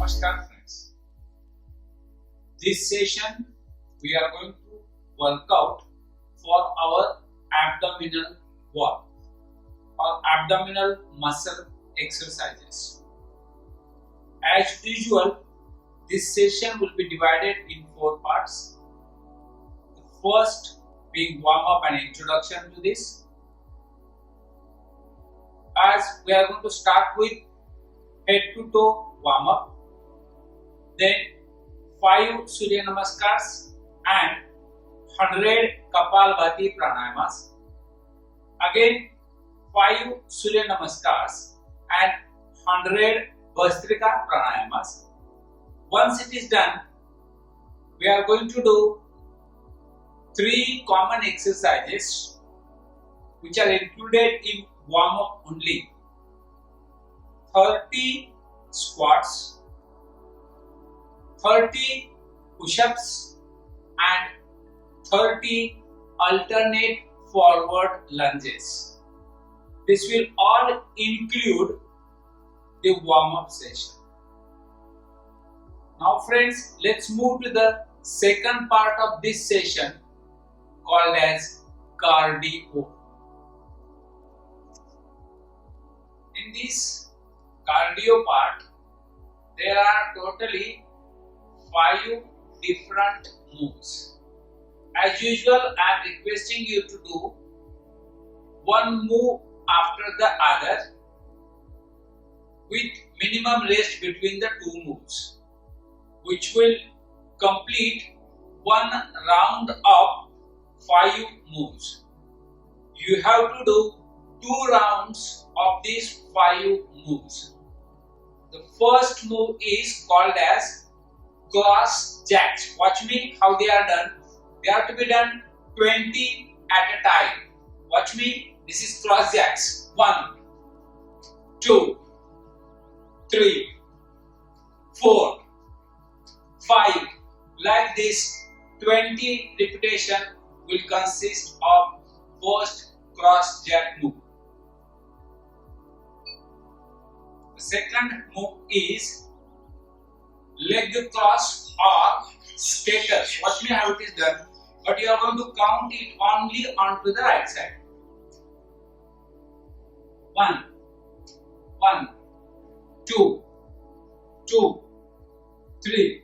Namaskar friends. This session we are going to work out for our abdominal wall or abdominal muscle exercises. As usual, this session will be divided in 4 parts. The first being warm up and introduction to this. As we are going to start with head to toe warm up, then 5 Surya Namaskars and 100 Kapalbhati Pranayamas, again 5 Surya Namaskars and 100 Bhastrika Pranayamas. Once it is done, we are going to do 3 common exercises which are included in warm up only. 30 squats, 30 push-ups and 30 alternate forward lunges. This will all include the warm-up session. Now friends, let's move to the second part of this session called as cardio. In this cardio part, there are totally 5 different moves. As usual, I am requesting you to do one move after the other with minimum rest between the 2 moves, which will complete one round of 5 moves. You have to do 2 rounds of these 5 moves. The first move is called as cross jacks. Watch me how they are done. They have to be done 20 at a time. Watch me. This is cross jacks. 1, 2, 3, 4, 5. Like this, 20 repetition will consist of first cross jack move. The second move is leg cross or skaters. Watch me how it is done, but you are going to count it only onto the right side. 1, 1, 2, 2, 3,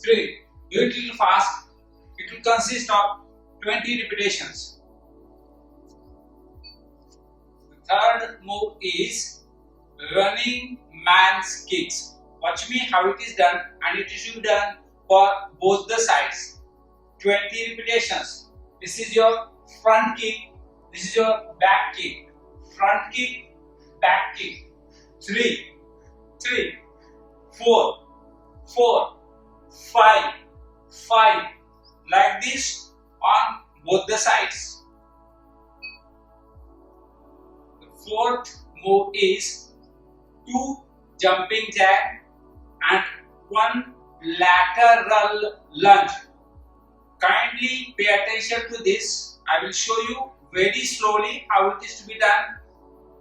3. Do it a little fast. It will consist of 20 repetitions. The third move is running man's kicks. Watch me how it is done, and it should be done for both the sides. 20 repetitions. This is your front kick, this is your back kick. Front kick, back kick. 3, 3, 4, 4, 5, 5. Like this on both the sides. The fourth move is 2 jumping jack and 1 lateral lunge. Kindly pay attention to this. I will show you very slowly how it is to be done.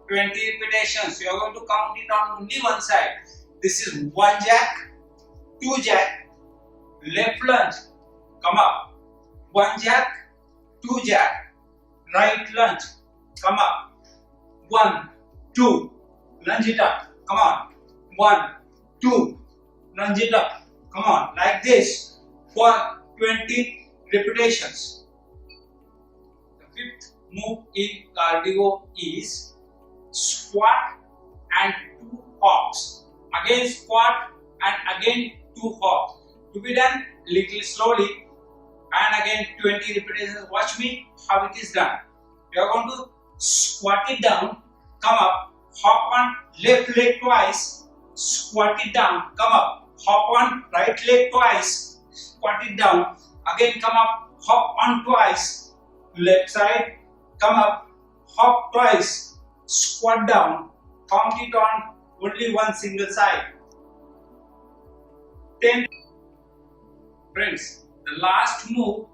20 repetitions. You are going to count it on only one side. This is 1 jack, 2 jack, left lunge, come up. 1 jack, 2 jack, right lunge, come up. 1, 2, lunge it up. Come on. 1, 2, lunge it up. Come on. Like this for 20 repetitions. The fifth move in cardio is squat and 2 hops. Again squat and again 2 hops. To be done little slowly and again 20 repetitions. Watch me how it is done. You are going to squat it down, come up, hop on left leg twice, squat it down, come up, hop on right leg twice, squat it down, again come up, hop on twice, left side, come up, hop twice, squat down, count it on only one single side. 10. Friends, the last move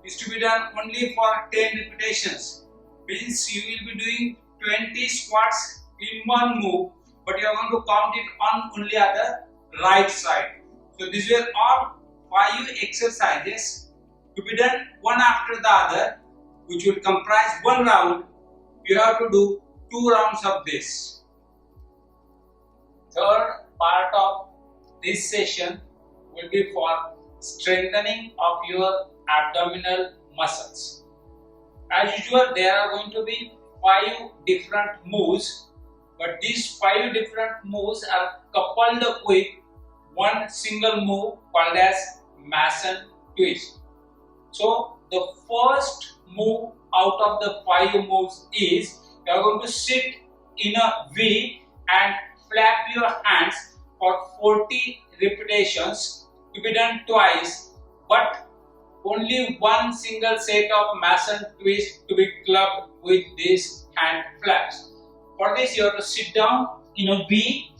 is to be done only for 10 repetitions. Means you will be doing 20 squats in one move, but you are going to count it on only other right side. So these were all 5 exercises to be done one after the other, which will comprise one round. You have to do 2 rounds of this. Third part of this session will be for strengthening of your abdominal muscles. As usual, there are going to be 5 different moves, but these 5 different moves are coupled with one single move called as Mason twist. So the first move out of the 5 moves is you are going to sit in a V and flap your hands for 40 repetitions, to be done twice, but only one single set of Mason twist to be clubbed with these hand flaps. For this, you have to sit down in a V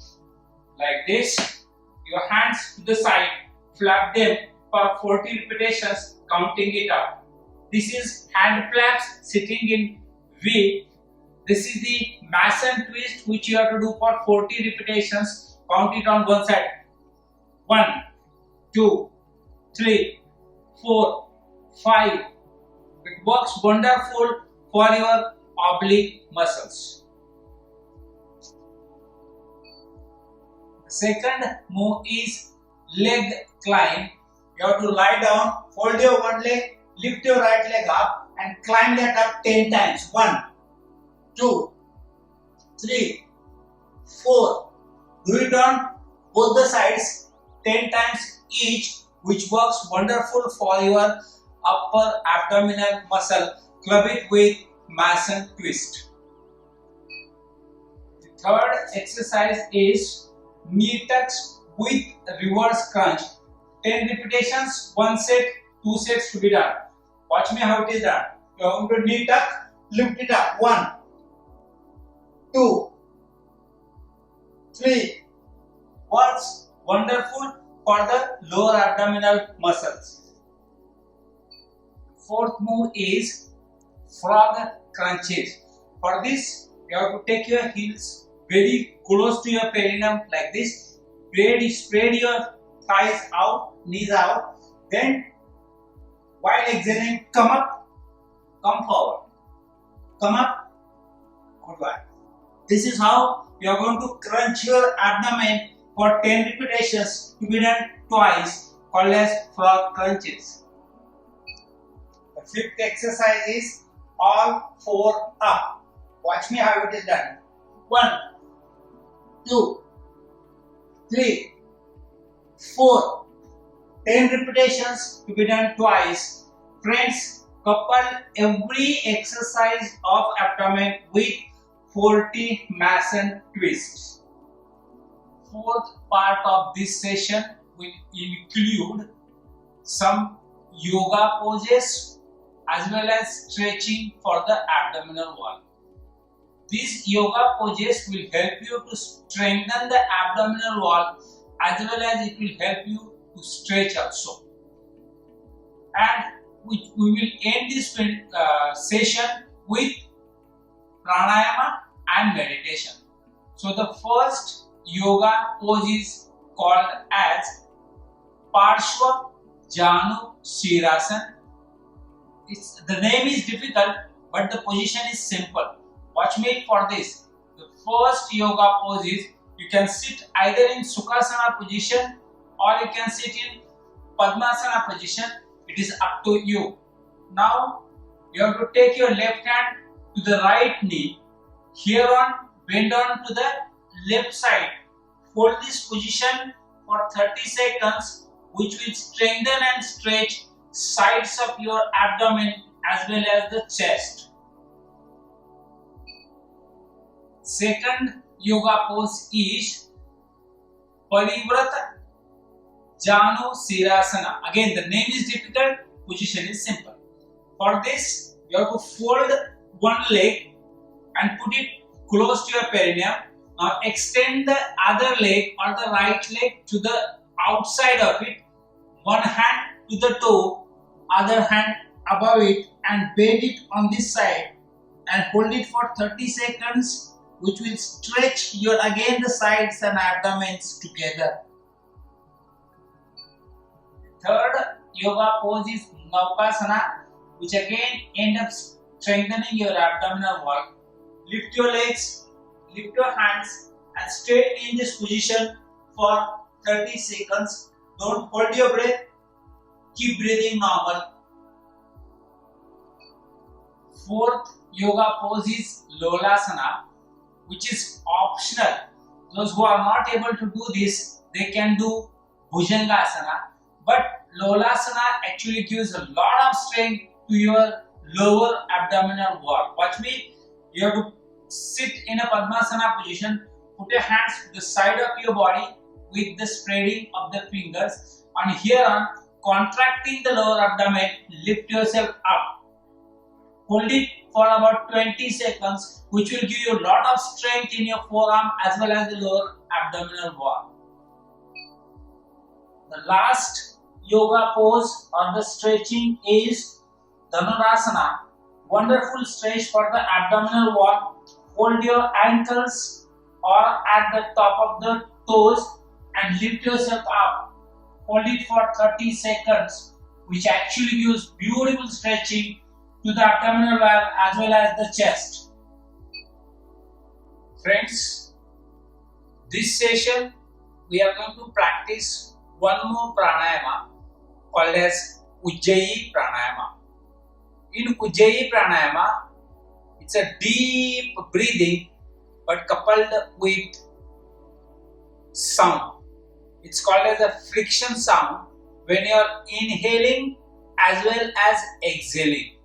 like this, your hands to the side, flap them for 40 repetitions, counting it up. This is hand flaps sitting in V. This is the Mason twist, which you have to do for 40 repetitions, count it on one side. 1, 2, 3, 4, 5. It works wonderful for your oblique muscles. The second move is leg climb. You have to lie down, fold your one leg, lift your right leg up and climb that up 10 times. 1, 2, 3, 4. Do it on both the sides 10 times each, which works wonderful for your upper abdominal muscle. Club it with Mason twist. The third exercise is knee tucks with reverse crunch. 10 repetitions, 1 set, 2 sets to be done. Watch me how it is done. You are going to knee tuck, lift it up. 1, 2, 3. Works wonderful for the lower abdominal muscles. Fourth move is frog crunches. For this, you have to take your heels very close to your perineum like this. Spread your thighs out, knees out. Then, while exhaling, come up, come forward, come up. Good one. This is how you are going to crunch your abdomen for 10 repetitions, to be done twice, called as frog crunches. The fifth exercise is all 4 up. Watch me how it is done. 1, 2, 3, 4. 10 repetitions to be done twice. Friends, couple every exercise of abdomen with 40 Mason twists. Fourth part of this session will include some yoga poses as well as stretching for the abdominal wall. These yoga poses will help you to strengthen the abdominal wall as well as it will help you to stretch also. And we will end this session with pranayama and meditation. So the first yoga pose is called as Parshva Janu Sirasana. The name is difficult, but the position is simple. Watch me for this. The first yoga pose is you can sit either in Sukhasana position or you can sit in Padmasana position. It is up to you. Now you have to take your left hand to the right knee. Here on, bend on to the left side. Hold this position for 30 seconds, which will strengthen and stretch sides of your abdomen as well as the chest. Second yoga pose is Parivrata Janu Sirasana. Again, the name is difficult, position is simple. For this, you have to fold one leg and put it close to your perineum. Now extend the other leg or the right leg to the outside of it. One hand to the toe, other hand above it, and bend it on this side and hold it for 30 seconds, which will stretch your again the sides and abdomens together. third yoga pose is Naukasana, which again end up strengthening your abdominal wall. Lift your legs, lift your hands and stay in this position for 30 seconds. Don't hold your breath. Keep breathing normal. Fourth yoga pose is Lolasana, which is optional. Those who are not able to do this, they can do Bhujangasana. But Lolasana actually gives a lot of strength to your lower abdominal wall. Watch me. You have to sit in a Padmasana position. Put your hands to the side of your body with the spreading of the fingers. And here on, contracting the lower abdomen, lift yourself up. Hold it for about 20 seconds, which will give you a lot of strength in your forearm as well as the lower abdominal wall. The last yoga pose or the stretching is Dhanurasana. Wonderful stretch for the abdominal wall. Hold your ankles or at the top of the toes and lift yourself up. Hold it for 30 seconds, which actually gives beautiful stretching to the abdominal wall as well as the chest. Friends, this session we are going to practice one more pranayama called as Ujjayi Pranayama. In Ujjayi Pranayama, it's a deep breathing but coupled with sound. It's called as a friction sound when you are inhaling as well as exhaling.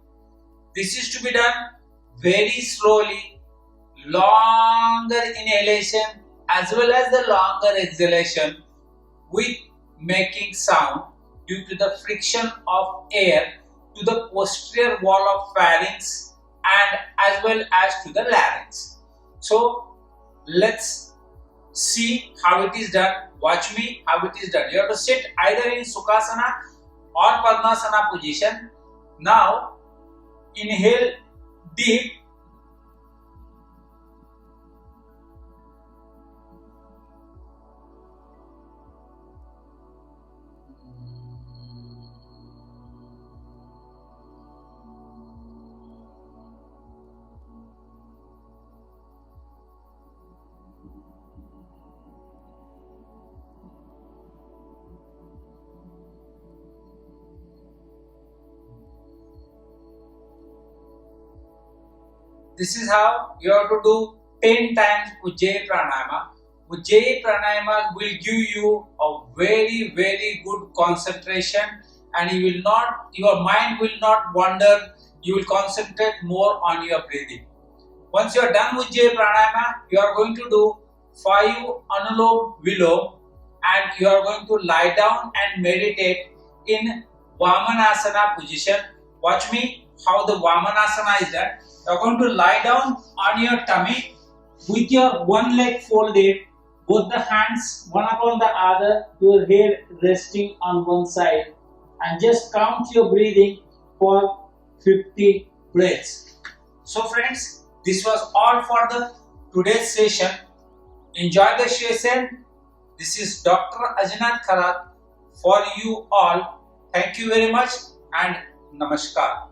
This is to be done very slowly, longer inhalation as well as the longer exhalation with making sound due to the friction of air to the posterior wall of pharynx and as well as to the larynx. So let's see how it is done. Watch me how it is done. You have to sit either in Sukhasana or Padmasana position. Now inhale deep. This is how you have to do 10 times Ujjayi Pranayama. Ujjayi Pranayama will give you a very good concentration and your mind will not wander. You will concentrate more on your breathing. Once you are done with Ujjayi Pranayama, you are going to do 5 Anulom Vilom and you are going to lie down and meditate in Vamanasana position. Watch me how the Vamanasana is done. You are going to lie down on your tummy with your one leg folded, both the hands one upon the other, your head resting on one side, and just count your breathing for 50 breaths. So friends, this was all for the today's session. Enjoy the session. This is Dr. Ajnath Kharat for you all. Thank you very much and Namaskar.